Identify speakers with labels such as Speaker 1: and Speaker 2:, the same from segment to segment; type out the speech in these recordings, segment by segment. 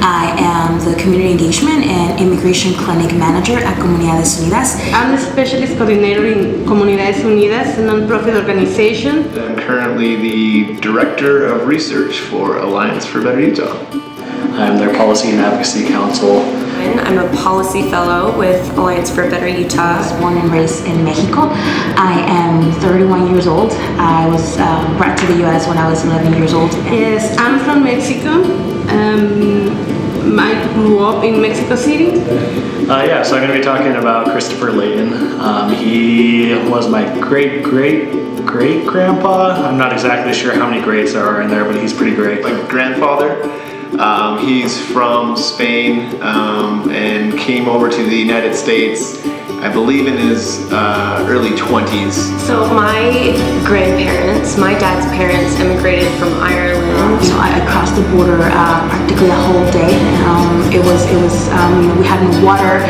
Speaker 1: I am the Community Engagement and Immigration Clinic Manager at Comunidades Unidas.
Speaker 2: I'm the Specialist Coordinator in Comunidades Unidas, a non-profit organization.
Speaker 3: I'm currently the Director of Research for Alliance for Better Utah.
Speaker 4: I'm their Policy and Advocacy Council.
Speaker 5: I'm a policy fellow with Alliance for Better Utah.
Speaker 1: I was born and raised in Mexico. I am 31 years old. I was brought to the U.S. when I was 11 years old.
Speaker 2: Yes, I'm from Mexico. I grew up in Mexico City.
Speaker 4: So I'm going to be talking about Christopher Layton. He was my great-great-great-grandpa. I'm not exactly sure how many greats there are in there, but he's pretty great.
Speaker 3: My grandfather, he's from Spain and came over to the United States, I believe in his early 20s.
Speaker 5: So my grandparents, my dad's parents immigrated from Ireland.
Speaker 1: So I crossed the border practically a whole day. It was we had no water.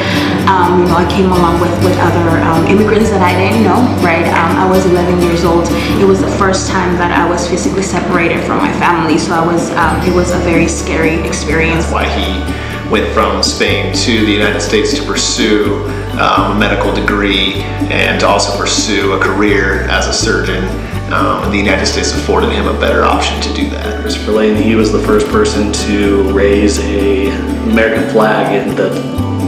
Speaker 1: I came along with other immigrants that I didn't know, right? I was 11 years old. It was the first time that I was physically separated from my family. So it was a very scary experience.
Speaker 3: Why he went from Spain to the United States to pursue a medical degree and to also pursue a career as a surgeon. The United States afforded him a better option to do that.
Speaker 4: Christopher Layton, he was the first person to raise a American flag in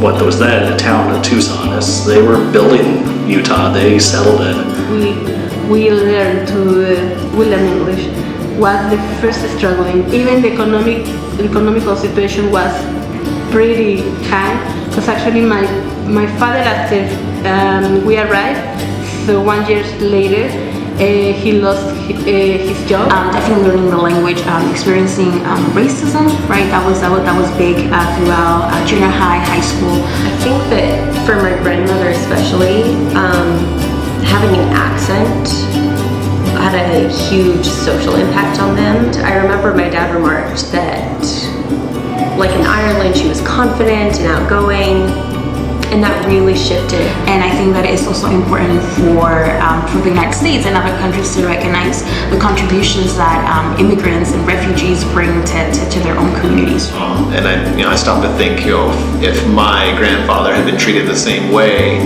Speaker 4: what was then the town of Tucson. As they were building Utah, they settled it.
Speaker 2: We learned English. Was the first struggling. Even the economical situation was pretty high. Because actually my father, after we arrived, so 1 year later, he lost his job.
Speaker 1: Definitely learning the language, experiencing racism, right? That was big throughout junior high school.
Speaker 5: I think that for my grandmother especially, having an accent had a huge social impact on them. I remember my dad remarked that, like in Ireland, she was confident and outgoing, and that really shifted.
Speaker 1: And I think that it's also important for the United States and other countries to recognize the contributions that immigrants and refugees bring to their own communities.
Speaker 3: And I stopped to think, if my grandfather had been treated the same way,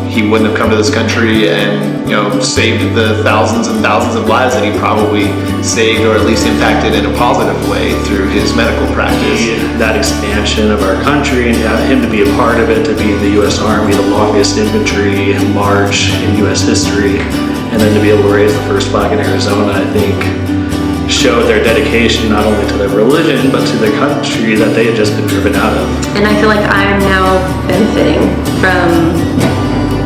Speaker 3: he wouldn't have come to this country and saved the thousands and thousands of lives that he probably saved, or at least impacted in a positive way through his medical practice.
Speaker 4: That expansion of our country, and him to be a part of it, to be in the U.S. Army, the longest infantry march in U.S. history, and then to be able to raise the first flag in Arizona, I think showed their dedication not only to their religion, but to their country that they had just been driven out of.
Speaker 5: And I feel like I'm now benefiting from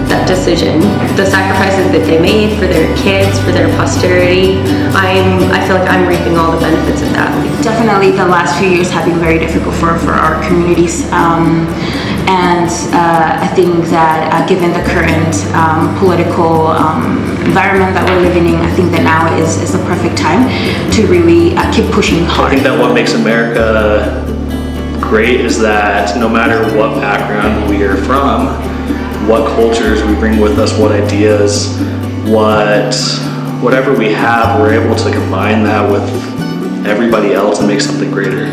Speaker 5: that decision, the sacrifices that they made for their kids, for their posterity. I feel like I'm reaping all the benefits of that.
Speaker 1: Definitely the last few years have been very difficult for our communities. And I think that given the current political environment that we're living in, I think that now is the perfect time to really keep pushing hard.
Speaker 4: I think that what makes America great is that no matter what background we are from, what cultures we bring with us, what ideas, whatever we have, we're able to combine that with everybody else and make something greater.